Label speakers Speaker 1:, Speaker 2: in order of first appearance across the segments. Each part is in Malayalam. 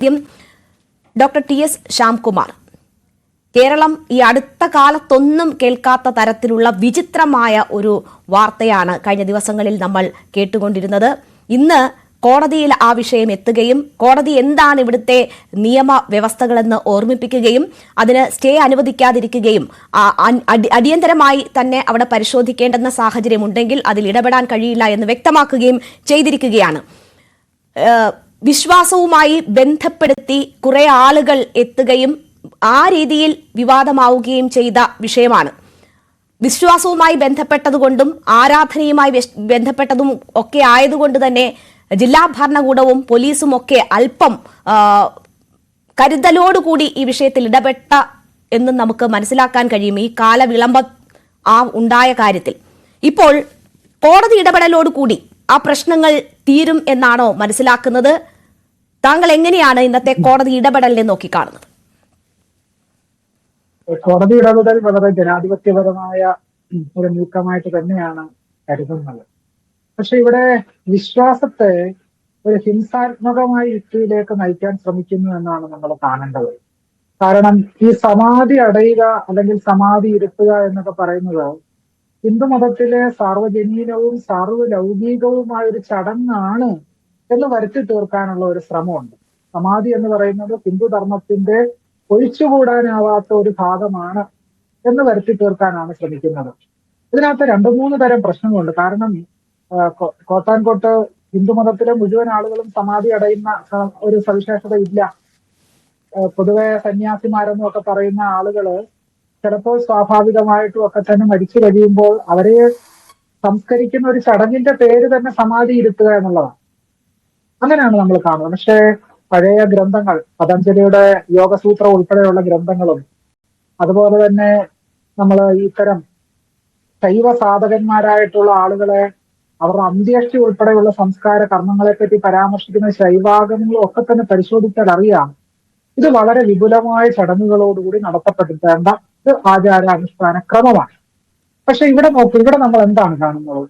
Speaker 1: ആദ്യം ഡോക്ടർ ടി.എസ്. ശ്യാംകുമാർ, കേരളം ഈ അടുത്ത കാലത്തൊന്നും കേൾക്കാത്ത തരത്തിലുള്ള വിചിത്രമായ ഒരു വാർത്തയാണ് കഴിഞ്ഞ ദിവസങ്ങളിൽ നമ്മൾ കേട്ടുകൊണ്ടിരുന്നത്. ഇന്ന് കോടതിയിൽ ആ വിഷയം എത്തുകയും കോടതി എന്താണ് ഇവിടുത്തെ നിയമവ്യവസ്ഥകളെന്ന് ഓർമ്മിപ്പിക്കുകയും അതിന് സ്റ്റേ അനുവദിക്കാതിരിക്കുകയും അടിയന്തരമായി തന്നെ അവിടെ പരിശോധിക്കേണ്ടെന്ന സാഹചര്യമുണ്ടെങ്കിൽ അതിൽ ഇടപെടാൻ കഴിയില്ല എന്ന് വ്യക്തമാക്കുകയും ചെയ്തിരിക്കുകയാണ്. വിശ്വാസവുമായി ബന്ധപ്പെടുത്തി കുറെ ആളുകൾ എത്തുകയും ആ രീതിയിൽ വിവാദമാവുകയും ചെയ്ത വിഷയമാണ്. വിശ്വാസവുമായി ബന്ധപ്പെട്ടതുകൊണ്ടും ആരാധനയുമായി ബന്ധപ്പെട്ടതും ഒക്കെ ആയതുകൊണ്ട് തന്നെ ജില്ലാ ഭരണകൂടവും പോലീസും ഒക്കെ അല്പം കരുതലോടുകൂടി ഈ വിഷയത്തിൽ ഇടപെട്ട എന്നും നമുക്ക് മനസ്സിലാക്കാൻ കഴിയും. ഈ കാലവിളംബം ഉണ്ടായ കാര്യത്തിൽ ഇപ്പോൾ കോടതി ഇടപെടലോടുകൂടി ആ പ്രശ്നങ്ങൾ തീരും എന്നാണോ മനസ്സിലാക്കുന്നത്? താങ്കൾ എങ്ങനെയാണ് ഇന്നത്തെ കോടതി ഇടപെടലിനെ നോക്കിക്കാണുന്നത്?
Speaker 2: കോടതി ഇടപെടൽ വളരെ ജനാധിപത്യപരമായ ഒരു നീക്കമായിട്ട് തന്നെയാണ് കരുതുന്നത്. പക്ഷെ ഇവിടെ വിശ്വാസത്തെ ഒരു ഹിംസാത്മകമായ യുക്തിയിലേക്ക് നയിക്കാൻ ശ്രമിക്കുന്നു എന്നാണ് നമ്മൾ കാണേണ്ടത്. കാരണം ഈ സമാധി അടയുക അല്ലെങ്കിൽ സമാധി ഇരുത്തുക എന്നൊക്കെ പറയുന്നത് ഹിന്ദുമതത്തിലെ സാർവജനീനവും സാർവലൗകികവുമായ ഒരു ചടങ്ങാണ് എന്ന് വരുത്തി തീർക്കാനുള്ള ഒരു ശ്രമമുണ്ട്. സമാധി എന്ന് പറയുന്നത് ഹിന്ദു ധർമ്മത്തിന്റെ ഒഴിച്ചുകൂടാനാവാത്ത ഒരു ഭാഗമാണ് എന്ന് വരുത്തി തീർക്കാനാണ് ശ്രമിക്കുന്നത്. ഇതിനകത്ത് 2-3 തരം പ്രശ്നങ്ങളുണ്ട്. കാരണം കോട്ടാൻകോട്ട് ഹിന്ദുമതത്തിലെ മുഴുവൻ ആളുകളും സമാധി അടയുന്ന ഒരു സവിശേഷത ഇല്ല. പൊതുവെ സന്യാസിമാരെന്നും ഒക്കെ പറയുന്ന ആളുകള് ചിലപ്പോൾ സ്വാഭാവികമായിട്ടും ഒക്കെ തന്നെ മരിച്ചു കഴിയുമ്പോൾ അവരെ സംസ്കരിക്കുന്ന ഒരു ചടങ്ങിന്റെ പേര് തന്നെ സമാധി ഇരുത്തുക എന്നുള്ളതാണ്. അങ്ങനെയാണ് നമ്മൾ കാണുന്നത്. പക്ഷേ പഴയ ഗ്രന്ഥങ്ങൾ, പതഞ്ജലിയുടെ യോഗസൂത്രം ഉൾപ്പെടെയുള്ള ഗ്രന്ഥങ്ങളും അതുപോലെ തന്നെ നമ്മൾ ഇത്തരം ശൈവ സാധകന്മാരായിട്ടുള്ള ആളുകളെ അവരുടെ അന്ത്യേഷ്ടി ഉൾപ്പെടെയുള്ള സംസ്കാര കർമ്മങ്ങളെ പറ്റി പരാമർശിക്കുന്ന ശൈവാഗമങ്ങളും ഒക്കെ തന്നെ പരിശോധിച്ചാൽ അറിയാം ഇത് വളരെ വിപുലമായ ചടങ്ങുകളോടുകൂടി നടത്തപ്പെടേണ്ട ഒരു ആചാരാനുഷ്ഠാന ക്രമമാണ്. പക്ഷെ ഇവിടെ നോക്കൂ, ഇവിടെ നമ്മൾ എന്താണ് കാണുന്നത്?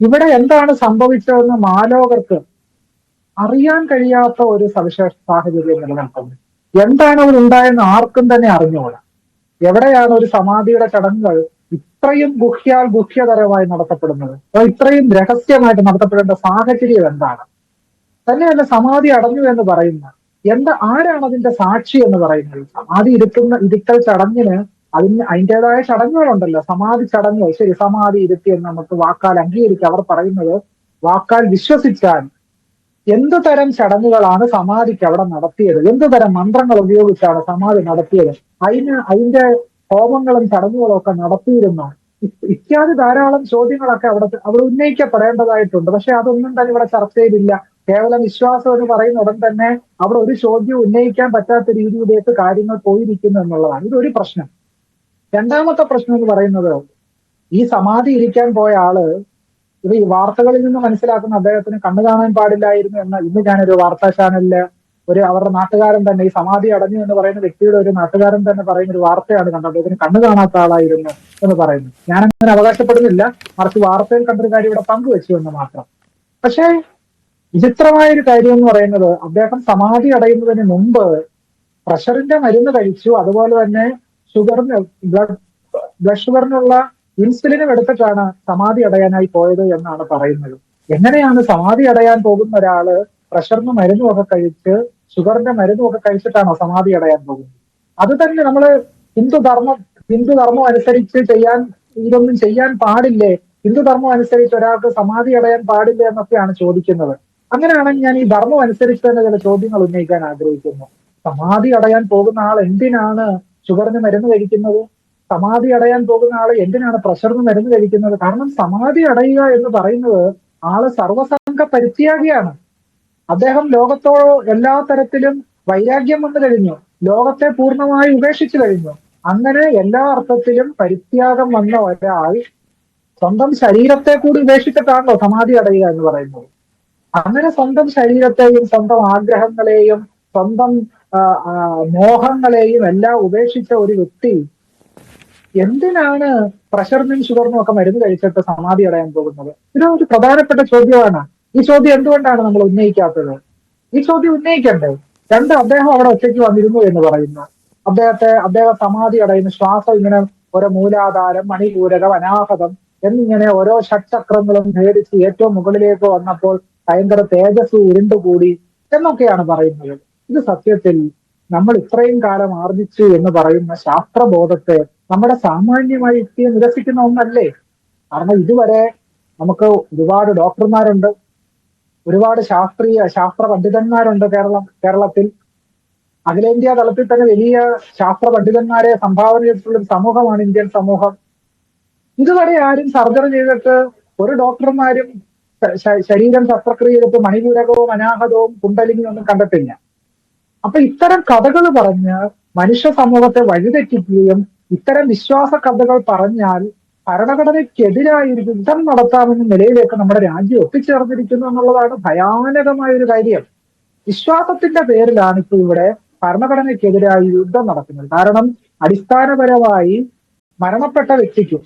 Speaker 2: ഇവിടെ എന്താണ് സംഭവിച്ചതെന്ന് മാലോകർക്ക് അറിയാൻ കഴിയാത്ത ഒരു സവിശേഷ സാഹചര്യം നിലനിൽക്കുന്നത്. എന്താണ് അവിടെ ഉണ്ടായെന്ന് ആർക്കും തന്നെ അറിഞ്ഞുകൂടാ. എവിടെയാണ് ഒരു സമാധിയുടെ ചടങ്ങുകൾ ഇത്രയും ഗുഹ്യതരമായി നടത്തപ്പെടുന്നത്? ഇത്രയും രഹസ്യമായിട്ട് നടത്തപ്പെടേണ്ട സാഹചര്യം എന്താണ്? തന്നെയല്ല, സമാധി അടഞ്ഞു എന്ന് പറയുന്നത് ആരാണ് അതിന്റെ സാക്ഷി എന്ന് പറയുന്നത്? സമാധി ഇരുത്തൽ ചടങ്ങിന് അതിൻ്റെതായ ചടങ്ങുകളുണ്ടല്ലോ, സമാധി ചടങ്ങുകൾ. ശരി, സമാധി ഇരുത്തി എന്ന് നമുക്ക് വാക്കാൽ അംഗീകരിക്കാം. അവർ പറയുന്നത് വാക്കാൽ വിശ്വസിച്ചാൽ എന്തു തരം ചടങ്ങുകളാണ് സമാധിക്ക് അവിടെ നടത്തിയത്, എന്തു തരം മന്ത്രങ്ങൾ ഉപയോഗിച്ചാണ് സമാധി നടത്തിയത്, അതിന്റെ ഹോമങ്ങളും ചടങ്ങുകളും ഒക്കെ നടത്തിയിരുന്നു ഇത്യാദി ധാരാളം ചോദ്യങ്ങളൊക്കെ അവിടെ ഉന്നയിക്കപ്പെടേണ്ടതായിട്ടുണ്ട്. പക്ഷെ അതൊന്നും തന്നെ ഇവിടെ ചർച്ചയിലില്ല. കേവലം വിശ്വാസം എന്ന് പറയുന്ന ഉടൻ തന്നെ അവിടെ ഒരു ചോദ്യം ഉന്നയിക്കാൻ പറ്റാത്ത രീതിയിലേക്ക് കാര്യങ്ങൾ പോയിരിക്കുന്നു എന്നുള്ളതാണ്. ഇതൊരു പ്രശ്നം. രണ്ടാമത്തെ പ്രശ്നം എന്ന് പറയുന്നത്, ഈ സമാധി ഇരിക്കാൻ പോയ ആള് ഇത് ഈ വാർത്തകളിൽ നിന്ന് മനസ്സിലാക്കുന്ന അദ്ദേഹത്തിന് കണ്ണു കാണാൻ പാടില്ലായിരുന്നു എന്ന് ഇന്ന് ഞാനൊരു വാർത്താ ചാനലില് അവരുടെ നാട്ടുകാരൻ തന്നെ, ഈ സമാധി അടഞ്ഞു എന്ന് പറയുന്ന വ്യക്തിയുടെ ഒരു നാട്ടുകാരൻ തന്നെ പറയുന്ന ഒരു വാർത്തയാണ് കണ്ടത്. അദ്ദേഹത്തിന് കണ്ണു കാണാത്ത ആളായിരുന്നു എന്ന് പറയുന്നു. ഞാനങ്ങനെ അവകാശപ്പെടുന്നില്ല, മറിച്ച് വാർത്തയിൽ കണ്ടൊരു കാര്യം ഇവിടെ പങ്കുവെച്ചു എന്ന് മാത്രം. പക്ഷേ വിചിത്രമായൊരു കാര്യം എന്ന് പറയുന്നത്, അദ്ദേഹം സമാധി അടയുന്നതിന് മുമ്പ് പ്രഷറിന്റെ മരുന്ന് കഴിച്ചു, അതുപോലെ തന്നെ ബ്ലഡ് ഷുഗറിനുള്ള ഇൻസുലിനും എടുത്തിട്ടാണ് സമാധി അടയാനായി പോയത് എന്നാണ് പറയുന്നത്. എങ്ങനെയാണ് സമാധി അടയാൻ പോകുന്ന ഒരാള് പ്രഷറിന് മരുന്നുമൊക്കെ കഴിച്ച് ഷുഗറിന്റെ മരുന്നുമൊക്കെ കഴിച്ചിട്ടാണോ സമാധി അടയാൻ പോകുന്നത്? അത് തന്നെ നമ്മള് ഹിന്ദുധർമ്മം അനുസരിച്ച് ഇതൊന്നും ചെയ്യാൻ പാടില്ലേ, ഹിന്ദുധർമ്മം അനുസരിച്ച് ഒരാൾക്ക് സമാധി അടയാൻ പാടില്ലേ എന്നൊക്കെയാണ് ചോദിക്കുന്നത്. അങ്ങനെയാണെങ്കിൽ ഞാൻ ഈ ധർമ്മം അനുസരിച്ച് തന്നെ ചില ചോദ്യങ്ങൾ ഉന്നയിക്കാൻ ആഗ്രഹിക്കുന്നു. സമാധി അടയാൻ പോകുന്ന ആൾ എന്തിനാണ് ഷുഗറിന് മരുന്ന് കഴിക്കുന്നത്? സമാധി അടയാൻ പോകുന്ന ആള് എന്തിനാണ് പ്രഷറിന് മരുന്ന് കഴിക്കുന്നത്? കാരണം സമാധി അടയുക എന്ന് പറയുന്നത് ആള് സർവസംഘ പരിത്യാഗിയാണ്. അദ്ദേഹം ലോകത്തോട് എല്ലാ തരത്തിലും വൈരാഗ്യം വന്നു കഴിഞ്ഞു, ലോകത്തെ പൂർണ്ണമായി ഉപേക്ഷിച്ചു കഴിഞ്ഞു. അങ്ങനെ എല്ലാ അർത്ഥത്തിലും പരിത്യാഗം വന്ന ഒരാൾ സ്വന്തം ശരീരത്തെ കൂടി ഉപേക്ഷിച്ചിട്ടാണല്ലോ സമാധി അടയുക എന്ന് പറയുന്നത്. അങ്ങനെ സ്വന്തം ശരീരത്തെയും സ്വന്തം ആഗ്രഹങ്ങളെയും സ്വന്തം മോഹങ്ങളെയും എല്ലാം ഉപേക്ഷിച്ച ഒരു വ്യക്തി എന്തിനാണ് പ്രഷറിനും ഷുഗറിനും ഒക്കെ മരുന്ന് കഴിച്ചിട്ട് സമാധി അടയാൻ പോകുന്നത്? ഇതൊരു പ്രധാനപ്പെട്ട ചോദ്യമാണ്. ഈ ചോദ്യം എന്തുകൊണ്ടാണ് നമ്മൾ ഉന്നയിക്കാത്തത്? ഈ ചോദ്യം ഉന്നയിക്കണ്ടേ? രണ്ട്, അദ്ദേഹം അവിടെ ഒറ്റയ്ക്ക് വന്നിരുന്നു എന്ന് പറയുന്നു. അദ്ദേഹം സമാധി അടയുന്നു, ശ്വാസം ഇങ്ങനെ ഓരോ മൂലാധാരം, മണിപൂരകം, അനാഹതം എന്നിങ്ങനെ ഓരോ ഷഡ്ചക്രങ്ങളും ഭേദിച്ച് ഏറ്റവും മുകളിലേക്ക് വന്നപ്പോൾ ഭയങ്കര തേജസ് ഉരുണ്ടുകൂടി എന്നൊക്കെയാണ് പറയുന്നത്. ഇത് സത്യത്തിൽ നമ്മൾ ഇത്രയും കാലം ആർജിച്ചു എന്ന് പറയുന്ന ശാസ്ത്രബോധത്തെ നമ്മുടെ സാമാന്യമായ യുക്തിയെ നിരസിക്കുന്ന ഒന്നല്ലേ? കാരണം ഇതുവരെ നമുക്ക് ഒരുപാട് ഡോക്ടർമാരുണ്ട്, ഒരുപാട് ശാസ്ത്ര പണ്ഡിതന്മാരുണ്ട് കേരളത്തിൽ. അഖിലേന്ത്യാ തലത്തിൽ തന്നെ വലിയ ശാസ്ത്ര പണ്ഡിതന്മാരെ സംഭാവന ചെയ്തിട്ടുള്ള ഒരു സമൂഹമാണ് ഇന്ത്യൻ സമൂഹം. ഇതുവരെ ആരും സർജറി ചെയ്തിട്ട് ഒരു ഡോക്ടർമാരും ശരീരം ശസ്ത്രക്രിയ ചെയ്തിട്ട് മണിപൂരകവും അനാഹതവും കുണ്ടലിനിയും ഒന്നും കണ്ടിട്ടില്ല. അപ്പൊ ഇത്തരം കഥകൾ പറഞ്ഞ് മനുഷ്യ സമൂഹത്തെ വഴിതെറ്റിക്കുകയും ഇത്തരം വിശ്വാസ കഥകൾ പറഞ്ഞാൽ ഭരണഘടനയ്ക്കെതിരായി ഒരു യുദ്ധം നടത്താമെന്ന നിലയിലേക്ക് നമ്മുടെ രാജ്യം എത്തിച്ചേർന്നിരിക്കുന്നു എന്നുള്ളതാണ് ഭയാനകമായ ഒരു കാര്യം. വിശ്വാസത്തിന്റെ പേരിലാണ് ഇപ്പൊ ഇവിടെ ഭരണഘടനയ്ക്കെതിരായി യുദ്ധം നടക്കുന്നത്. കാരണം അടിസ്ഥാനപരമായി മരണപ്പെട്ട വ്യക്തിക്കും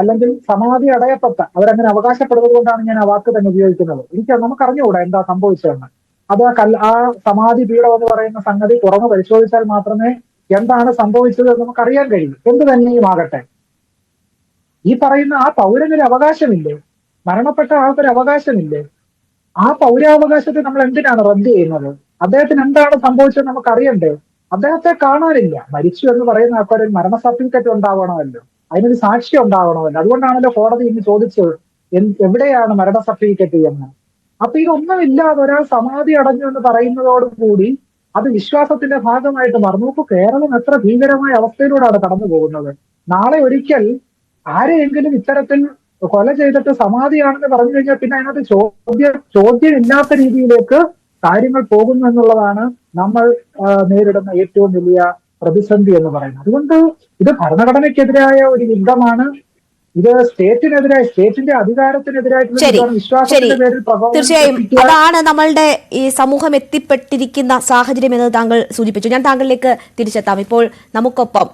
Speaker 2: അല്ലെങ്കിൽ സമാധി അടയപ്പെട്ട അവരങ്ങനെ അവകാശപ്പെടുന്നത് കൊണ്ടാണ് ഞാൻ ആ വാക്ക് തന്നെ ഉപയോഗിക്കുന്നത്. നമുക്ക് അറിഞ്ഞുകൂടാ എന്താ സംഭവിച്ചതെന്ന്. അത് ആ സമാധി പീഠം എന്ന് പറയുന്ന സംഗതി തുറന്നു പരിശോധിച്ചാൽ മാത്രമേ എന്താണ് സംഭവിച്ചത് എന്ന് നമുക്കറിയാൻ കഴിയും. എന്ത് തന്നെയും ആകട്ടെ, ഈ പറയുന്ന ആ പൗരനൊരു അവകാശമില്ലേ? മരണപ്പെട്ട ആൾക്കൊരു അവകാശമില്ലേ? ആ പൗരാവകാശത്തെ നമ്മൾ എന്തിനാണ് റദ്ദ് ചെയ്യുന്നത്? അദ്ദേഹത്തിന് എന്താണ് സംഭവിച്ചത് നമുക്ക് അറിയണ്ടേ? അദ്ദേഹത്തെ കാണാനില്ല. മരിച്ചു എന്ന് പറയുന്ന ആൾക്കാർ മരണ സർട്ടിഫിക്കറ്റ് ഉണ്ടാവണമല്ലോ, അതിനൊരു സാക്ഷി ഉണ്ടാവണമല്ലോ. അതുകൊണ്ടാണല്ലോ കോടതി ഇന്ന് ചോദിച്ചത് എവിടെയാണ് മരണ സർട്ടിഫിക്കറ്റ് എന്ന്. അപ്പൊ ഇതൊന്നുമില്ലാതെ ഒരാൾ സമാധി അടഞ്ഞു എന്ന് പറയുന്നതോടുകൂടി അത് വിശ്വാസത്തിന്റെ ഭാഗമായിട്ട് മാറും. നോക്കൂ, കേരളം എത്ര ഭീകരമായ അവസ്ഥയിലൂടെയാണ് കടന്നു പോകുന്നത്. നാളെ ഒരിക്കൽ ആരെയെങ്കിലും ഇത്തരത്തിൽ കൊല ചെയ്തിട്ട് സമാധിയാണെന്ന് പറഞ്ഞു കഴിഞ്ഞാൽ പിന്നെ അതിനകത്ത് ചോദ്യം ഇല്ലാത്ത രീതിയിലേക്ക് കാര്യങ്ങൾ പോകുന്നു എന്നുള്ളതാണ് നമ്മൾ നേരിടുന്ന ഏറ്റവും വലിയ പ്രതിസന്ധി എന്ന് പറയുന്നത്. അതുകൊണ്ട് ഇത് ഭരണഘടനയ്ക്കെതിരായ ഒരു യുദ്ധമാണ്. ഇത് സ്റ്റേറ്റിന്റെ അധികാരത്തിനെതിരായിട്ടുള്ള വിശ്വാസത്തിന്റെ പേരിൽ
Speaker 1: തീർച്ചയായും അതാണ് നമ്മളുടെ ഈ സമൂഹം എത്തിപ്പെട്ടിരിക്കുന്ന സാഹചര്യം എന്ന് താങ്കൾ സൂചിപ്പിച്ചു. ഞാൻ താങ്കളിലേക്ക് തിരിച്ചെത്താം. ഇപ്പോൾ നമുക്കൊപ്പം